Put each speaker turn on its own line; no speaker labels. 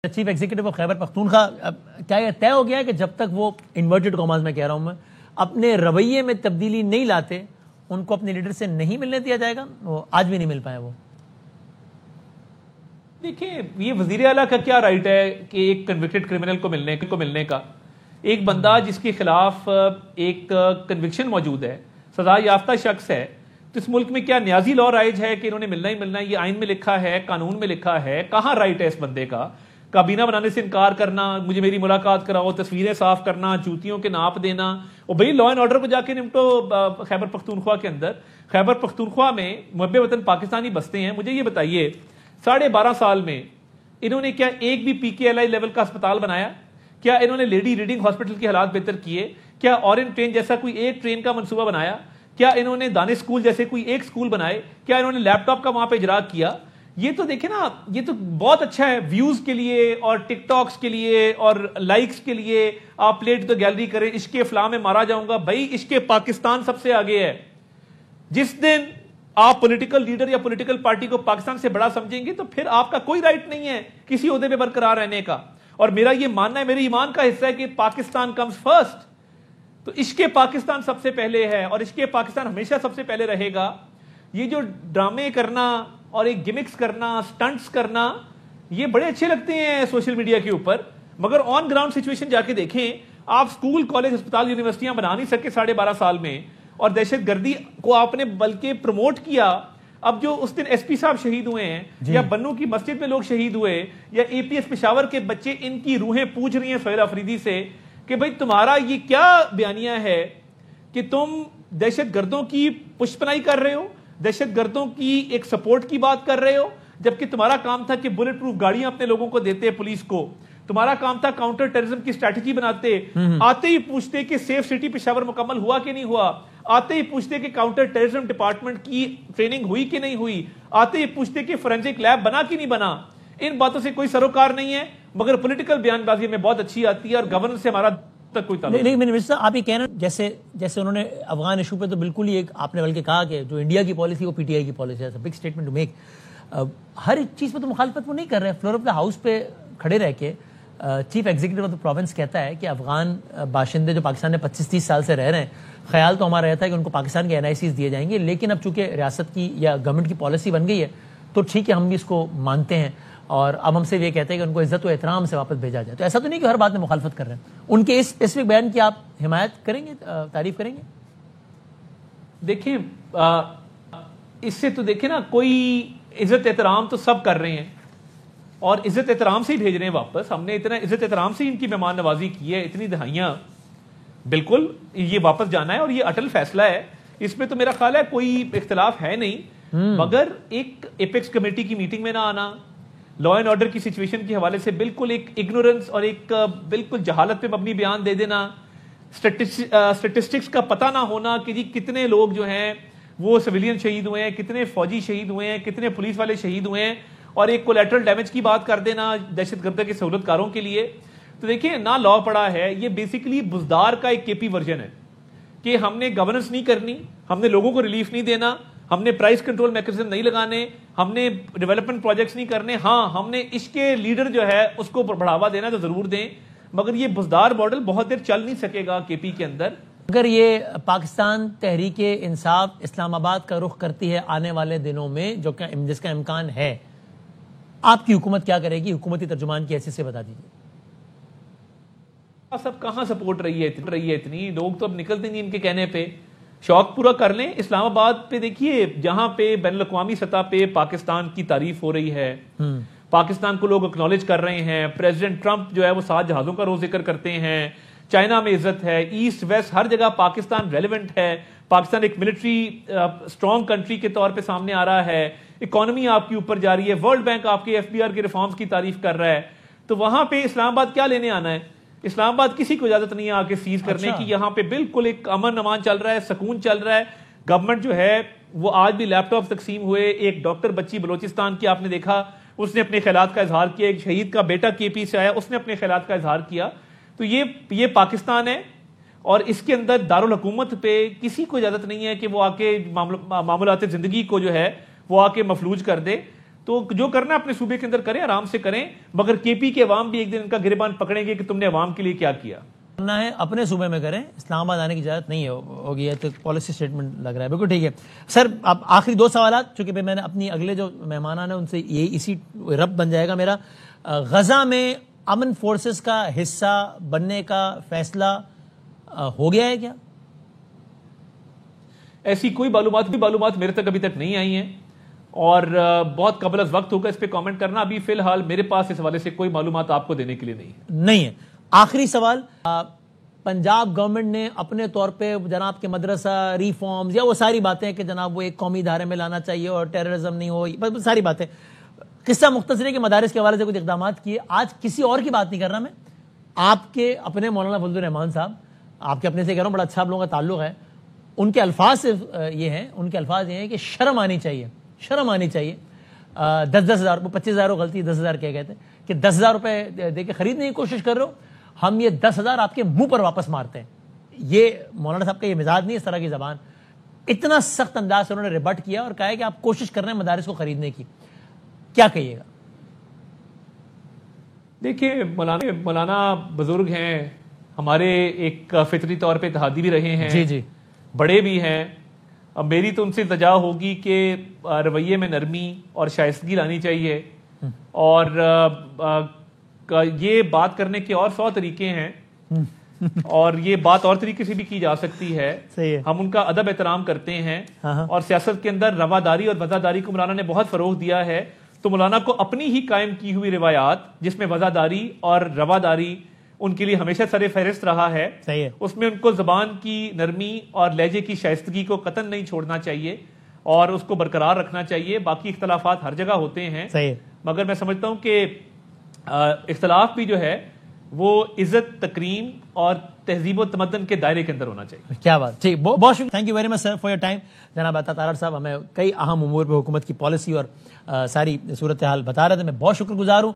Chief executive of Khyber Pakhtunkhwa, क्या यह तय हो गया है कि जब तक वो इन्वर्टेड कॉमर्स में कह रहा हूं मैं अपने रवैये में तब्दीली नहीं लाते उनको अपने लीडर से नहीं मिलने दिया जाएगा? वो आज भी नहीं मिल पाए। वो
देखिए, ये वजीर आला का क्या राइट है कि एक कन्विक्टेड क्रिमिनल को मिलने का, एक बंदा जिसके खिलाफ एक कन्विक्शन मौजूद है, सजा याफ्ता शख्स है, तो इस मुल्क में क्या न्याजी लॉ राइज है कि इन्होंने मिलना ही मिलना है? ये आइन में लिखा है, कानून में लिखा है, कहां राइट है इस बंदे का? काबीना बनाने से इनकार करना, मुझे मेरी मुलाकात कराओ, तस्वीरें साफ करना, जूतियों के नाप देना, और भाई लॉ एंड ऑर्डर को जाके निपटो। खैबर पख्तूनख्वा के अंदर, खैबर पख्तूनख्वा में मुहब्बे वतन पाकिस्तानी बसते हैं। मुझे ये बताइए, 12.5 साल में इन्होंने क्या एक भी PKLI लेवल का अस्पताल बनाया? क्या इन्होंने लेडी रीडिंग हॉस्पिटल के हालात बेहतर किए? क्या ऑरेंज ट्रेन जैसा कोई एक ट्रेन का मंसूबा बनाया? क्या इन्होंने दानिश स्कूल जैसे कोई एक स्कूल बनाए? क्या इन्होंने लैपटॉप का वहां पे इजरा किया? ये तो देखे ना, ये तो बहुत अच्छा है व्यूज के लिए और टिकटॉक्स के लिए और लाइक्स के लिए। आप प्लेट तो गैलरी करें, इश्के फलाह में मारा जाऊंगा। भाई इश्के पाकिस्तान सबसे आगे है। जिस दिन आप पॉलिटिकल लीडर या पॉलिटिकल पार्टी को पाकिस्तान से बड़ा समझेंगे तो फिर आपका कोई राइट नहीं है किसी ओहदे पे बरकरार रहने का। और मेरा ये मानना है, मेरे ईमान का हिस्सा है कि पाकिस्तान कम्स फर्स्ट। तो इश्के पाकिस्तान सबसे पहले है और इश्के पाकिस्तान हमेशा सबसे पहले रहेगा। ये जो ड्रामे करना और एक गिमिक्स करना, स्टंट्स करना, ये बड़े अच्छे लगते हैं सोशल मीडिया के ऊपर, मगर ऑन ग्राउंड सिचुएशन जाके देखें। आप स्कूल, कॉलेज, अस्पताल, यूनिवर्सिटियां बना नहीं सके 12.5 साल में, और दहशतगर्दी को आपने बल्कि प्रमोट किया। अब जो उस दिन SP साहब शहीद हुए हैं, या बन्नू की मस्जिद में लोग शहीद हुए, या APS पेशावर के बच्चे, इनकी रूहें पूछ रही हैं सोहेल अफरीदी से कि भाई तुम्हारा ये क्या बयानिया है कि तुम दहशतगर्दों की पुष्पनाई कर रहे हो, दहशतगर्दों की एक सपोर्ट की बात कर रहे हो, जबकि तुम्हारा काम था कि बुलेट प्रूफ गाड़ियां अपने लोगों को देते, पुलिस को। तुम्हारा काम था काउंटर टेररिज्म की स्ट्रैटेजी बनाते। आते ही पूछते कि सेफ सिटी पेशावर मुकम्मल हुआ कि नहीं हुआ। आते ही पूछते कि काउंटर टेररिज्म डिपार्टमेंट की ट्रेनिंग हुई कि नहीं हुई। आते ही पूछते कि फोरेंसिक लैब बना कि नहीं बना। इन बातों से कोई सरोकार नहीं है, मगर पॉलिटिकल बयानबाजी में बहुत अच्छी आती है और गवर्नेंस से हमारा तक कोई ताल्लुक
नहीं। मिनिस्टर साहब, आप ये कह रहे हैं जैसे उन्होंने अफगान इशू पे तो बिल्कुल ही एक आपने बल्कि कहा कि जो इंडिया की पॉलिसी वो PTI की पॉलिसी है, बिग स्टेटमेंट टू मेक। हर एक चीज पे तो मुखालफत वो नहीं कर रहे। फ्लोर ऑफ द हाउस पे खड़े रह के chief executive of the province कहता है कि अफगान बाशिंदे जो पाकिस्तान में 25-30 साल से रह रहे हैं, ख्याल तो हमारा रहता है कि उनको पाकिस्तान के NICs दिए जाएंगे, लेकिन अब चूंकि रियासत की या गवर्नमेंट की पॉलिसी बन गई है तो ठीक है, हम भी इसको मानते हैं और अब हमसे ये कहते हैं कि उनको इज्जत व एहतराम से वापस भेजा जाए। तो ऐसा तो नहीं कि हर बात में मुखालफत कर रहे हैं। उनके इस स्पेसिफिक बयान की आप हिमायत करेंगे, तारीफ करेंगे?
देखिए, इससे तो देखे ना, कोई इज्जत एहतराम तो सब कर रहे हैं और इज्जत एहतराम से ही भेज रहे हैं वापस। हमने इतना इज्जत एहतराम से इनकी मेहमान नवाजी की है, इतनी दहाइयां, बिल्कुल ये वापस जाना है और ये अटल फैसला है। इसमें तो मेरा ख्याल है कोई इख्तिलाफ है नहीं, मगर एक एपेक्स कमेटी की मीटिंग में ना आना, लॉ एंड ऑर्डर की सिचुएशन के हवाले से बिल्कुल एक इग्नोरेंस और एक बिल्कुल जहालत पे मबनी बयान दे देना, स्टेटिस्टिक्स का पता ना होना कि जी कितने लोग जो हैं वो सिविलियन शहीद हुए हैं, कितने फौजी शहीद हुए हैं, कितने पुलिस वाले शहीद हुए हैं, और एक कोलैटरल डैमेज की बात कर देना दहशतगर्द के सहूलतकारों के लिए। तो देखिए, ना लॉ पड़ा है, ये बेसिकली बुजदार का एक KP वर्जन है कि हमने गवर्नेंस नहीं करनी, हमने लोगों को रिलीफ नहीं देना, हमने प्राइस कंट्रोल मैकेनिज्म नहीं लगाने, हमने डेवलपमेंट प्रोजेक्ट्स नहीं करने। हाँ, हमने इसके लीडर जो है उसको बढ़ावा देना तो जरूर दें, मगर ये बुजदार मॉडल बहुत देर चल नहीं सकेगा KP के अंदर।
अगर ये पाकिस्तान तहरीके इंसाफ इस्लामाबाद का रुख करती है आने वाले दिनों में, जिसका इम्कान है, आपकी हुकूमत क्या करेगी? हुकूमती तर्जुमान की हैसियत से बता दीजिए।
सब कहां सपोर्ट रही है इतनी लोग तो अब निकलते नहीं इनके कहने पे। शौक पूरा कर लें। इस्लामाबाद पे देखिए, जहां पे बैनुल-अक़वामी सतह पे पाकिस्तान की तारीफ हो रही है, पाकिस्तान को लोग एक्नॉलेज कर रहे हैं। प्रेसिडेंट ट्रंप जो है वो 7 जहाजों का रोज जिक्र करते हैं। चाइना में इज्जत है, ईस्ट वेस्ट हर जगह पाकिस्तान रेलिवेंट है। पाकिस्तान एक मिलिट्री स्ट्रॉन्ग कंट्री के तौर पे सामने आ रहा है। इकोनॉमी आपकी ऊपर जा रही है। वर्ल्ड बैंक आपके FBR के रिफॉर्म्स की तारीफ कर रहा है। तो वहां पे इस्लामाबाद क्या लेने आना है? इस्लामाबाद किसी को इजाजत नहीं है आके सीज करने की। यहाँ पे बिल्कुल एक अमन अमान चल रहा है, सुकून चल रहा है। गवर्नमेंट जो है वो आज भी लैपटॉप तकसीम हुए। एक डॉक्टर बच्ची बलोचिस्तान की आपने देखा, उसने अपने ख्यालात का इजहार किया। एक शहीद का बेटा KP से आया, उसने अपने ख्यालात का इजहार किया। तो ये पाकिस्तान है और इसके अंदर दारुल हुकूमत पे किसी को इजाजत नहीं है कि वो आके मामलात जिंदगी को जो है वो आके मफलूज कर दे। तो जो करना अपने सूबे के अंदर करें, आराम से करें, मगर केपी के अवाम भी एक दिन इनका गिरबान पकड़ेंगे कि तुमने अवाम के लिए क्या किया।
करना है अपने सूबे में करें, इस्लामाबाद आने की इजाजत नहीं होगी, है तो पॉलिसी स्टेटमेंट लग रहा है। बिल्कुल ठीक है सर। अब आखिरी 2 सवाल, चूंकि मैंने अपनी अगले जो मेहमान है उनसे ये इसी रब बन जाएगा मेरा। गजा में अमन फोर्सेस का हिस्सा बनने का फैसला हो गया है क्या?
ऐसी कोई मालूमात मेरे तक अभी तक नहीं आई हैं और बहुत कबल अज़ वक्त होगा इस पे कमेंट करना। अभी फिलहाल मेरे पास इस हवाले से कोई मालूमात आपको देने के लिए नहीं
है। आखिरी सवाल, पंजाब गवर्नमेंट ने अपने तौर पे जनाब के मदरसा रिफॉर्म्स या वो सारी बातें कि जनाब वो एक कौमी धारे में लाना चाहिए और टेररिज्म नहीं हो, बस सारी बातें, किस्सा मुख्तसर है कि मदारिस के हवाले से कुछ इकदाम किए। आज किसी और की बात नहीं कर रहा मैं, आपके अपने मौलाना फजलुर रहमान साहब, आपके अपने से कह रहा हूँ, बड़ा अच्छा आप लोगों का ताल्लुक है, उनके अल्फाज से ये हैं कि शर्म आनी चाहिए, शर्म आनी चाहिए। 10-10 हज़ार, 25 हज़ार गलती, 10 हज़ार क्या कहते हैं कि 10 हज़ार रुपए दे के खरीदने की कोशिश कर रहे हो, हम ये 10 हज़ार आपके मुंह पर वापस मारते हैं। ये मौलाना साहब का ये मिजाज नहीं, इस तरह की जबान। इतना सख्त अंदाज से उन्होंने रिबट किया और कहा है कि आप कोशिश कर रहे हैं मदारिस को खरीदने की, क्या कहिएगा?
देखिए, मौलाना बुजुर्ग हैं, हमारे एक फितरी तौर पे इत्तेहादी भी रहे हैं,
जी,
बड़े भी हैं। अब मेरी तो उनसे इल्तिजा होगी कि रवैये में नरमी और शाइस्तगी लानी चाहिए और ये बात करने के और 100 तरीके हैं और ये बात और तरीके से भी की जा सकती है।
सही है।
हम उनका अदब एहतराम करते हैं और सियासत के अंदर रवादारी और वज़ादारी को मौलाना ने बहुत फरोग दिया है। तो मौलाना को अपनी ही कायम की हुई रिवायात जिसमें वज़ादारी और रवादारी उनके लिए हमेशा सरे फहरिस्त रहा है,
सही है,
उसमें उनको ज़बान की नरमी और लहजे की शाइस्तगी को कतन नहीं छोड़ना चाहिए और उसको बरकरार रखना चाहिए। बाकी इख्तलाफात हर जगह होते हैं,
सही है,
मगर मैं समझता हूं कि इख्तलाफ भी जो है वो इज्जत, तकरीम और तहजीब व तमद्दन के दायरे के अंदर होना चाहिए।
क्या बात, ठीक, बहुत शुक्रिया, thank you very much sir for your time. जनाब अता तारड़ साहब हमें कई अहम उमूर पर हुकूमत की पॉलिसी और सारी सूरत हाल बता रहे थे, मैं बहुत शुक्रगुजार हूँ।